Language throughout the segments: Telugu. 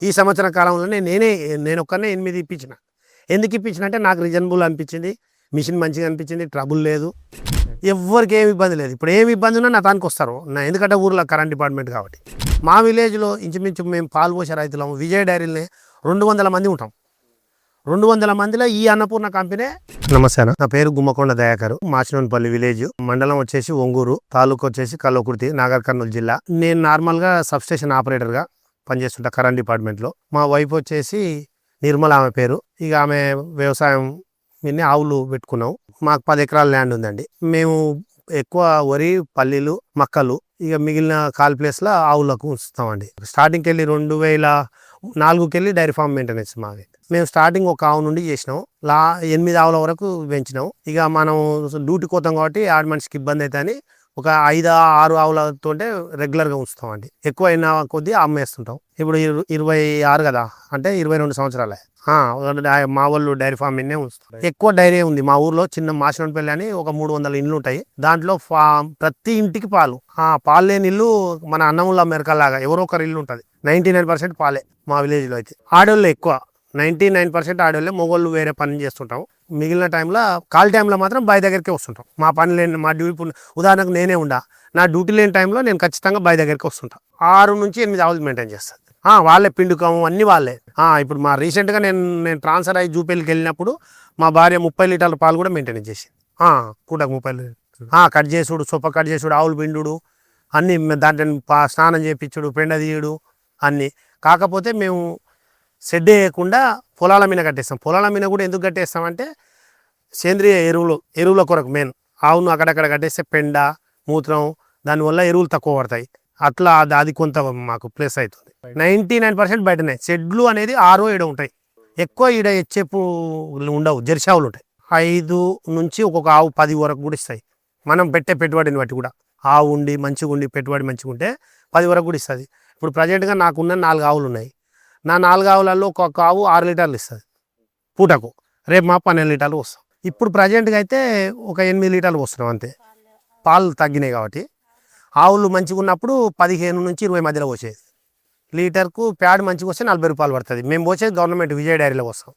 ఈ సంవత్సర కాలంలోనే నేను ఒక్కనే 8 ఇప్పించిన. ఎందుకు ఇప్పించిన అంటే నాకు రీజనబుల్ అనిపించింది, మిషన్ మంచిగా అనిపించింది, ట్రబుల్ లేదు, ఎవ్వరికి ఏమి ఇబ్బంది లేదు. ఇప్పుడు ఏమి ఇబ్బంది ఉన్నా నా దానికి వస్తారు, ఎందుకంటే ఊర్లో కరెంట్ డిపార్ట్మెంట్ కాబట్టి. మా విలేజ్లో ఇంచుమించు మేము పాలు పోసే రైతులము, విజయ డైరీలనే 200 మంది ఉంటాం. 200 మందిలో ఈ అన్నపూర్ణ కంపెనీ. నమస్తే అన్న, నా పేరు గుమ్మకొండ దయాకర్, మాచినోన్పల్లి విలేజ్, మండలం వచ్చేసి ఒంగూరు, తాలూకు వచ్చేసి కల్వకుర్తి, నాగర్ కర్నూలు జిల్లా. నేను నార్మల్గా సబ్స్టేషన్ ఆపరేటర్గా పనిచేస్తుంటా కరెంట్ డిపార్ట్మెంట్లో. మా వైఫ్ వచ్చేసి నిర్మల ఆమె పేరు. ఇక ఆమె వ్యవసాయం మీద ఆవులు పెట్టుకున్నాం. మాకు 10 ఎకరాల ల్యాండ్ ఉందండి. మేము ఎక్కువ వరి, పల్లీలు, మక్కలు, ఇక మిగిలిన కాల్ ప్లేస్లో ఆవులకు ఉంచుతామండి. స్టార్టింగ్కి వెళ్ళి 2004కి వెళ్ళి డైరీ ఫార్మ్ మెయింటెనెన్స్ మాది. మేము స్టార్టింగ్ ఒక ఆవు నుండి చేసినాం, 8 ఆవుల వరకు పెంచినాం. ఇక మనం డ్యూటీ కోతాం కాబట్టి ఆడ మనిషికి ఇబ్బంది అయితే అని ఒక 5-6 ఆవులతో రెగ్యులర్గా ఉంచుతామండి. ఎక్కువ అయిన కొద్దీ అమ్మేస్తుంటాం. ఇప్పుడు 26 కదా, అంటే 22 సంవత్సరాలే. మా వాళ్ళు డైరీ ఫామ్ మీదనే ఉంచుతారు. ఎక్కువ డైరీ ఉంది మా ఊర్లో. చిన్న మాచినోన్పల్లి అని ఒక 300 ఇండ్లు ఉంటాయి. దాంట్లో ప్రతి ఇంటికి పాలు. పాలు లేని ఇల్లు మన అన్నముల మెరకల్లాగా ఎవరో ఒకరి ఇల్లు ఉంటుంది. 99% పాలే మా విలేజ్లో. అయితే ఆడోళ్ళు ఎక్కువ, 99% ఆడోళ్ళే. మొగోళ్ళు వేరే పని చేస్తుంటాం. మిగిలిన టైంలో కాల్ టైంలో మాత్రం బావి దగ్గరికి వస్తుంటాం. మా పని లేని, మా డ్యూటీ, ఉదాహరణకు నేనే నా డ్యూటీ లేని టైంలో నేను ఖచ్చితంగా బావి దగ్గరికి వస్తుంటాను. 6 నుంచి 8 ఆవులు మెయింటైన్ చేస్తాను. వాళ్ళే పిండుకము అన్నీ వాళ్ళే. ఇప్పుడు మా రీసెంట్గా నేను ట్రాన్స్ఫర్ అయ్యి జూపేలికి వెళ్ళినప్పుడు మా భార్య 30 లీటర్ల పాలు కూడా మెయింటైన్ చేసింది. పూటకు 30 లీటర్లు. కట్ చేసుడు, సొప్ప కట్ చేసుడు, ఆవులు పిండుడు, అన్నీ దాంట్లో స్నానం చేయించుడు, పెండ తీయడు అన్నీ. కాకపోతే మేము షెడ్ వేయకుండా పొలాల మీద కట్టేస్తాం. పొలాల మీద కూడా ఎందుకు కట్టేస్తామంటే సేంద్రియ ఎరువుల కొరకు మెయిన్. ఆవును అక్కడక్కడ కట్టేస్తే పెండ, మూత్రం, దానివల్ల ఎరువులు తక్కువ పడతాయి. అట్లా అది కొంత మాకు ప్లస్ అవుతుంది. 99% బయటనే. షెడ్లు అనేది 6-7 ఉంటాయి. ఎక్కువ ఈడ హెచ్చెప్పు ఉండవు, జెర్సీ ఉంటాయి. 5 నుంచి ఒక్కొక్క ఆవు 10 వరకు కూడా ఇస్తాయి. మనం పెట్టే పెట్టుబడిని బట్టి కూడా. ఆవు ఉండి మంచిగా ఉండి పెట్టుబడి మంచిగా ఉంటే 10 వరకు కూడా ఇస్తుంది. ఇప్పుడు ప్రజెంట్గా నాకున్న 4 ఆవులు ఉన్నాయి. నా 4 ఆవులలో ఒక్కొక్క ఆవు 6 లీటర్లు ఇస్తుంది పూటకు. రేపు మా 12 లీటర్లు వస్తాం. ఇప్పుడు ప్రజెంట్గా అయితే ఒక 8 లీటర్లు వస్తున్నాం అంతే. పాలు తగ్గినాయి కాబట్టి. ఆవులు మంచిగా ఉన్నప్పుడు 15 నుంచి 20 మధ్యలో పోసేది. లీటర్కు ప్యాడ్ మంచిగా వస్తే 40 రూపాయలు పడుతుంది. మేము పోసేది గవర్నమెంట్ విజయ డైరీలో వస్తాం.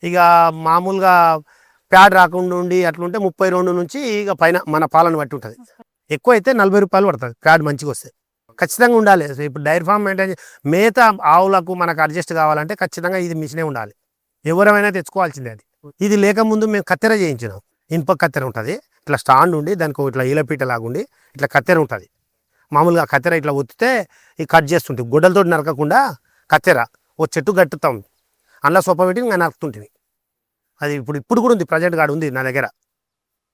ఇక మామూలుగా ప్యాడ్ రాకుండా ఉండి అట్లుంటే 32 నుంచి ఇక పైన మన పాలను బట్టి ఉంటుంది. ఎక్కువ అయితే 40 రూపాయలు పడుతుంది ప్యాడ్ మంచిగా వస్తే. ఖచ్చితంగా ఉండాలి. ఇప్పుడు డైరీ ఫామ్ మెయింటైన్ మేత ఆవులకు మనకు అడ్జస్ట్ కావాలంటే ఖచ్చితంగా ఇది మిషనే ఉండాలి. ఎవరైనా తెచ్చుకోవాల్సిందే అది. ఇది లేకముందు మేము కత్తెర చేయించినాం. ఇనుప కత్తెర ఉంటుంది, ఇట్లా స్టాండ్ ఉండి దానికి ఇట్లా ఈలపీట లాగుండి ఇట్లా కత్తెర ఉంటుంది. మామూలుగా కత్తెర ఇట్లా ఒత్తితే ఈ కట్ చేస్తుంటుంది. గొడ్డలతో నరకకుండా కత్తెర ఓ చెట్టు కట్టుతాం, అందులో సొప్ప పెట్టి నేను నరుకుతుంటుంది. అది ఇప్పుడు కూడా ఉంది, ప్రజెంట్ గాడు ఉంది నా దగ్గర.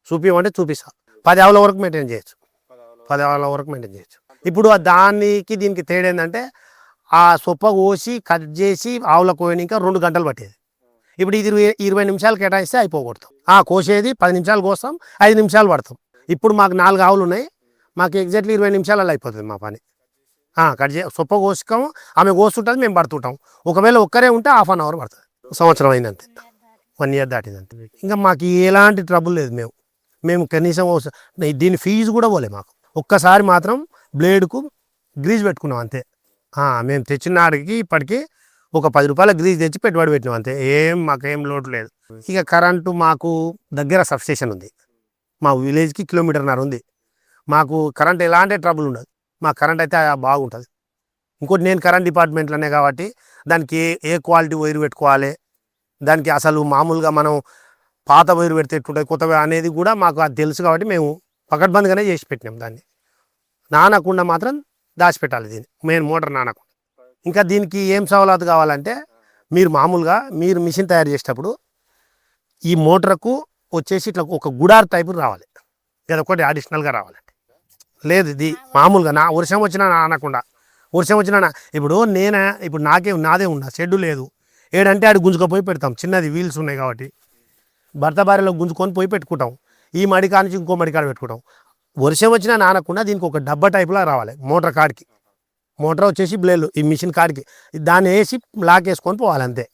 చూపించమంటే చూపిస్తా. 10 ఆవుల వరకు మెయింటైన్ చేయొచ్చు. 10 ఆవుల వరకు మెయింటైన్ చేయొచ్చు. ఇప్పుడు దానికి దీనికి తేడా ఏంటంటే ఆ సొప్ప కోసి కట్ చేసి ఆవులకు పోయినాక 2 గంటలు పట్టేది. ఇప్పుడు ఇది 20 నిమిషాలు కేటాయిస్తే అయిపోగొడతాం. కోసేది 10 నిమిషాలు కోస్తాం, 5 నిమిషాలు పడతాం. ఇప్పుడు మాకు 4 ఆవులు ఉన్నాయి. మాకు ఎగ్జాక్ట్లీ 20 నిమిషాలలో అయిపోతుంది మా పని. కట్ సొప్ప కోసుకోము, ఆమె కోస్తుంటుంది, మేము పడుతుంటాం. ఒకవేళ ఒక్కరే ఉంటే ½ అన్ అవర్ పడుతుంది. సంవత్సరం అయిందంతే, 1 ఇయర్ దాటిందంతే. ఇంకా మాకు ఎలాంటి ట్రబుల్ లేదు. మేము కనీసం దీని ఫీజు కూడా పోలే మాకు. ఒక్కసారి మాత్రం బ్లేడ్కు గ్రీజ్ పెట్టుకున్నాం అంతే. మేము తెచ్చిన నాడికి ఇప్పటికీ ఒక 10 రూపాయల గ్రీజ్ తెచ్చి పెట్టుబడి పెట్టినాం అంతే. మాకేం లోటు లేదు. ఇక కరెంటు మాకు దగ్గర సబ్స్టేషన్ ఉంది. మా విలేజ్కి 1.5 కిలోమీటర్ ఉంది. మాకు కరెంట్ ఎలాంటి ట్రబుల్ ఉండదు. మా కరెంట్ అయితే బాగుంటుంది. ఇంకోటి, నేను కరెంట్ డిపార్ట్మెంట్లోనే కాబట్టి దానికి ఏ క్వాలిటీ వైర్ పెట్టుకోవాలి, దానికి అసలు మామూలుగా మనం పాత వైర్ పెడితే ఎట్టుంటుంది, కొత్త అనేది కూడా మాకు అది తెలుసు కాబట్టి మేము పకడ్బందీగానే చేసి పెట్టినాం. దాన్ని నానకుండా మాత్రం దాచిపెట్టాలి. దీన్ని మెయిన్ మోటార్ నానకుండా. ఇంకా దీనికి ఏం సవలతు కావాలంటే మీరు మిషన్ తయారు చేసేటప్పుడు ఈ మోటార్కు వచ్చేసి ఇట్లా ఒక గుడార్ టైపు రావాలి. అదొకటి అడిషనల్గా రావాలి. లేదు ఇది మామూలుగా వర్షం వచ్చినా అనకుండా, వర్షం వచ్చినా ఇప్పుడు నాదే ఉన్నా షెడ్డు లేదు. ఏడంటే ఆడు గుంజుకపోయి పెడతాం. చిన్నది వీల్స్ ఉన్నాయి కాబట్టి భర్త భార్యలో గుంజుకొని పోయి పెట్టుకుంటాం. ఈ మడికా నుంచి ఇంకో మడికాడ పెట్టుకుంటాం. వర్షం వచ్చినా నానకుండా దీనికి ఒక డబ్బా టైపులా రావాలి. మోటార్ కాడికి, మోటార్ వచ్చేసి బ్లేడ్లు ఈ మిషన్ కాడికి దాన్ని వేసి లాక్ వేసుకొని పోవాలి అంతే.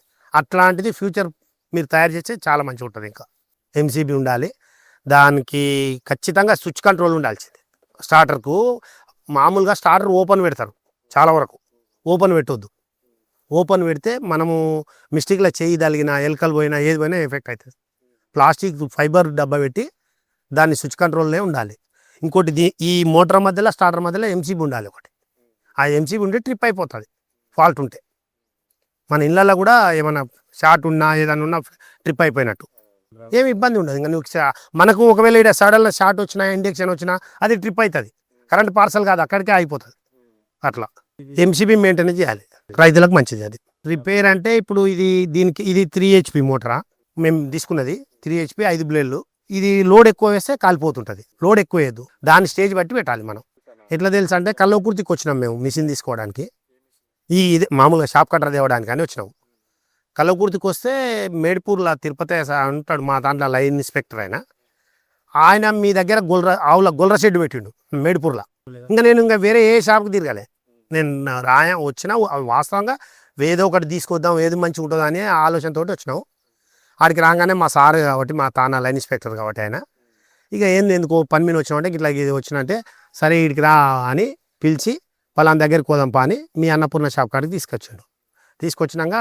అట్లాంటిది ఫ్యూచర్ మీరు తయారు చేస్తే చాలా మంచిగా ఉంటుంది. ఇంకా ఎంసీబీ ఉండాలి దానికి, ఖచ్చితంగా స్విచ్ కంట్రోల్ ఉండాల్సింది. స్టార్టర్కు మామూలుగా స్టార్టర్ ఓపెన్ పెడతారు, చాలా వరకు ఓపెన్ పెట్టొద్దు. ఓపెన్ పెడితే మనము మిస్టేక్లో చేయి తగిలినా ఎలకలు పోయినా ఏది పోయినా ఎఫెక్ట్ అవుతుంది. ప్లాస్టిక్ ఫైబర్ డబ్బా పెట్టి దాన్ని స్విచ్ కంట్రోల్నే ఉండాలి. ఇంకోటి ఈ మోటార్ మధ్యలో స్టార్టర్ మధ్యలో ఎంసీబీ ఉండాలి ఒకటి. ఆ ఎంసీబీ ఉంటే ట్రిప్ అయిపోతుంది ఫాల్ట్ ఉంటే. మన ఇళ్ళల్లో కూడా ఏమైనా షార్ట్ ఉన్నా ఏదైనా ఉన్నా ట్రిప్ అయిపోయినట్టు ఏమి ఇబ్బంది ఉండదు. ఇంకా నువ్వు మనకు ఒకవేళ ఇక్కడ సడన్గా షార్ట్ వచ్చినా ఇండక్షన్ వచ్చినా అది ట్రిప్ అవుతుంది. కరెంట్ పార్సల్ కాదు, అక్కడికే అయిపోతుంది. అట్లా ఎంసీబీ మెయింటైన్ చేయాలి, రైతులకు మంచిది. అది రిపేర్ అంటే ఇప్పుడు ఇది 3 HP మోటరా మేము తీసుకున్నది. 3 HP 5 బ్లేడ్లు. ఇది లోడ్ ఎక్కువ వేస్తే కాలిపోతుంటుంది. లోడ్ ఎక్కువ వేయద్దు, దాని స్టేజ్ బట్టి పెట్టాలి మనం. ఎట్లా తెలుసు అంటే కల్లకుర్తికి వచ్చినాం మేము మిషన్ తీసుకోవడానికి. ఇది మామూలుగా షాప్ కట్టర్ తేవడానికి అని వచ్చినాం. కల్లకుర్తికి వస్తే మేడ్పూర్లో తిరుపతి ఉంటాడు మా దాంట్లో లైన్ ఇన్స్పెక్టర్ ఆయన మీ దగ్గర గొల్ర షెడ్ పెట్టిండు మేడ్పూర్లో. నేను వేరే ఏ షాప్కి తిరగలే. నేను వచ్చినా వాస్తవంగా ఏదో ఒకటి తీసుకొద్దాం, ఏది మంచిగా ఉంటుందో అనే ఆలోచనతో వచ్చినాం. ఆడికి రాగానే మా సార్ కాబట్టి, మా తాన లైన్ ఇన్స్పెక్టర్ కాబట్టి ఆయన ఇక ఎందుకు పని మీద వచ్చినామంటే ఇట్లా ఇది వచ్చినంటే సరే ఇడికి రా అని పిలిచి పలానా దగ్గరికి పోదాంపా అని మీ అన్నపూర్ణ షాప్ కాడికి తీసుకొచ్చినాక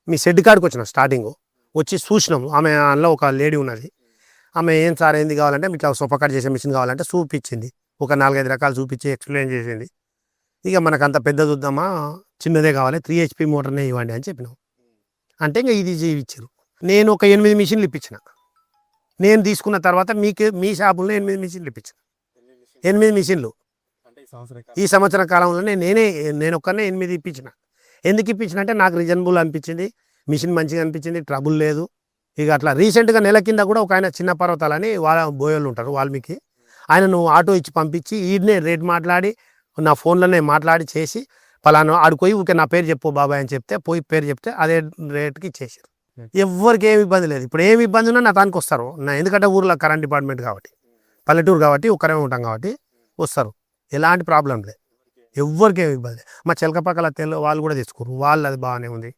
మీ షెడ్ కాడికి వచ్చినాం. స్టార్టింగ్ వచ్చి చూసినాము. ఆమె అందులో ఒక లేడీ ఉన్నది. ఆమె ఏం సార్ ఏంది కావాలంటే ఇట్లా సోఫా కట్ చేసే మిషన్ కావాలంటే చూపించింది. ఒక 4-5 రకాలు చూపించి ఎక్స్ప్లెయిన్ చేసింది. ఇక మనకు అంత పెద్ద చూద్దామా, చిన్నదే కావాలి, 3 HP మోటార్నే ఇవ్వండి అని చెప్పినాం. అంటే ఇంకా ఇది ఇచ్చారు. నేను ఒక 8 మిషన్లు ఇప్పించిన. నేను తీసుకున్న తర్వాత మీ షాపుల్లో 8 మిషన్లు ఇప్పించిన. 8 మిషన్లు ఈ సంవత్సరం కాలంలో నేను ఒక్కనే 8 ఇప్పించిన. ఎందుకు ఇప్పించిన అంటే నాకు రీజనబుల్ అనిపించింది, మిషన్ మంచిగా అనిపించింది, ట్రబుల్ లేదు. ఇక అట్లా రీసెంట్గా నెల కింద కూడా ఒక ఆయన చిన్న పర్వతాలని వాళ్ళ బోయోళ్ళు ఉంటారు వాల్మీకి, ఆయన నువ్వు ఆటో ఇచ్చి పంపించి ఈడనే రేట్ మాట్లాడి నా ఫోన్లోనే మాట్లాడి చేసి పలానా ఆడిపోయి ఊకే నా పేరు చెప్పు బాబాయ్ అని చెప్తే పోయి పేరు చెప్తే అదే రేట్కి ఇచ్చేసారు. ఎవరికి ఏమి ఇబ్బంది లేదు. ఇప్పుడు ఏమి ఇబ్బంది ఉన్నా నా దానికి వస్తారు. ఎందుకంటే ఊర్లో కరెంట్ డిపార్ట్మెంట్ కాబట్టి, పల్లెటూరు కాబట్టి ఒక్కరే ఉంటాం కాబట్టి వస్తారు. ఎలాంటి ప్రాబ్లం లేదు, ఎవరికి ఏమి ఇబ్బంది లేదు. మా చిలకపక్కల వాళ్ళు కూడా తెచ్చుకోరు, వాళ్ళు అది బాగానే ఉంది.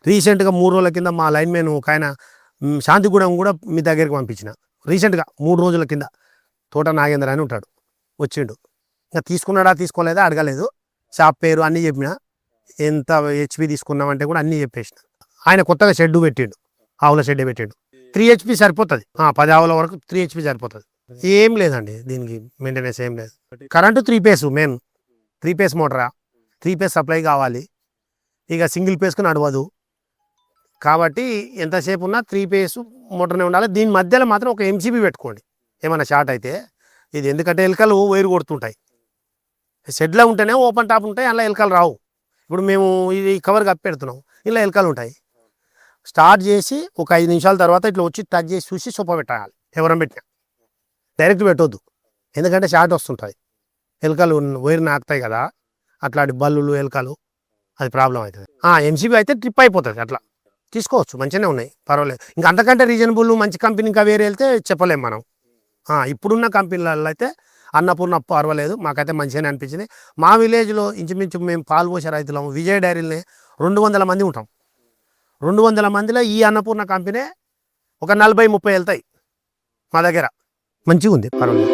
రీసెంట్గా 3 రోజుల కింద మా లైన్ మ్యాన్ ఒక ఆయన శాంతిగూడెం కూడా మీ దగ్గరికి పంపించిన. రీసెంట్గా 3 రోజుల కింద తోట నాగేంద్ర అని ఉంటాడు, వచ్చిండు. ఇంకా తీసుకున్నాడా తీసుకోలేదా అడగలేదు, షాప్ పేరు అన్నీ చెప్పిన, ఎంత HP తీసుకున్నామంటే కూడా అన్నీ చెప్పేసిన. ఆయన కొత్తగా షెడ్ పెట్టిండు, ఆవుల షెడ్ పెట్టిండు. 3 HP సరిపోతుంది, 10 ఆవుల వరకు 3 HP సరిపోతుంది. ఏం లేదండి దీనికి మెయింటెనెన్స్ ఏం లేదు. Current 3 phase main, 3 phase మోటరా, 3 phase supply కావాలి. ఇక సింగిల్ phase కు నడవదు కాబట్టి ఎంతసేపు ఉన్నా 3 phase మోటార్నే ఉండాలి. దీని మధ్యలో మాత్రం ఒక MCB పెట్టుకోండి ఏమైనా షార్ట్ అయితే. ఇది ఎందుకంటే ఎలకలు వైరు కొడుతుంటాయి. షెడ్లో ఉంటేనే ఓపెన్ టాప్ ఉంటాయి, అందులో ఎలకలు రావు. ఇప్పుడు మేము ఇది కవర్ కప్పి పెడుతున్నాం, ఇలా ఎలకలు ఉంటాయి. స్టార్ట్ చేసి ఒక 5 నిమిషాల తర్వాత ఇట్లా వచ్చి టచ్ చేసి చూసి సొప్ప పెట్టాలి. ఎవరం పెట్టినా డైరెక్ట్ పెట్టొద్దు, ఎందుకంటే షార్ట్ వస్తుంటుంది, ఎలకలు వైరు నాకుతాయి కదా, అట్లాంటి బల్లులు ఎలకలు, అది ప్రాబ్లం అవుతుంది. MCB అయితే ట్రిప్ అయిపోతుంది. అట్లా తీసుకోవచ్చు, మంచిగానే ఉన్నాయి, పర్వాలేదు. ఇంకా అంతకంటే రీజనబుల్ మంచి కంపెనీ ఇంకా వేరే వెళ్తే చెప్పలేము మనం. ఇప్పుడున్న కంపెనీలలో అయితే అన్నపూర్ణ పర్వాలేదు, మాకైతే మంచిగానే అనిపించింది. మా విలేజ్లో ఇంచుమించు మేము పాలు పోసే రైతులము, విజయ డైరీలనే 200 మంది ఉంటాం. 200 మందిలో ఈ అన్నపూర్ణ కంపెనీ ఒక 40-30 వెళ్తాయి మా దగ్గర. మంచిగా ఉంది, పర్వాలేదు.